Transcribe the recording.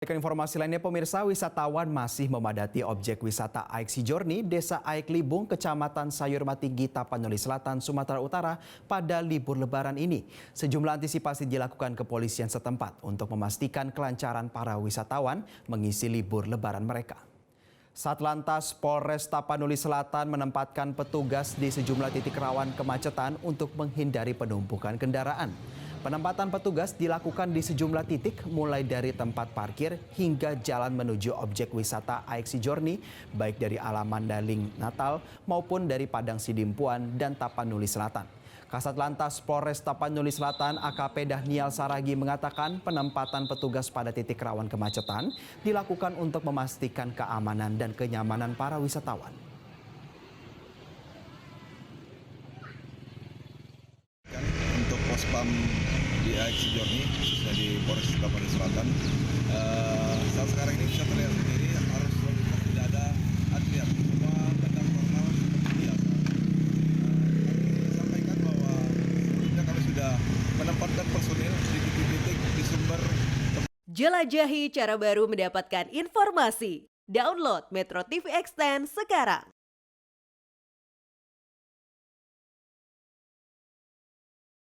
Informasi lainnya, pemirsa, wisatawan masih memadati objek wisata Aik Sijorni, Desa Aik Libung, Kecamatan Sayur Tinggi, Tapanuli Selatan, Sumatera Utara pada libur Lebaran ini. Sejumlah antisipasi dilakukan kepolisian setempat untuk memastikan kelancaran para wisatawan mengisi libur Lebaran mereka. Satlantas Polres Tapanuli Selatan menempatkan petugas di sejumlah titik rawan kemacetan untuk menghindari penumpukan kendaraan. Penempatan petugas dilakukan di sejumlah titik mulai dari tempat parkir hingga jalan menuju objek wisata Aik Sijorni, baik dari Alam Mandaling Natal maupun dari Padang Sidimpuan dan Tapanuli Selatan. Kasat Lantas Polres Tapanuli Selatan AKP Dahnial Saragi mengatakan penempatan petugas pada titik rawan kemacetan dilakukan untuk memastikan keamanan dan kenyamanan para wisatawan. Untuk pospam di Aik Sijorni, khususnya di Polres Tapanuli Selatan, saat sekarang ini bisa terlihat sendiri arus lalu lintas tidak ada antrian, semua tetap normal seperti biasa. Kami sampaikan bahwa sebelumnya kami sudah menempatkan personil di titik-titik di sumber. Jelajahi cara baru mendapatkan informasi. Download Metro TV Extend sekarang.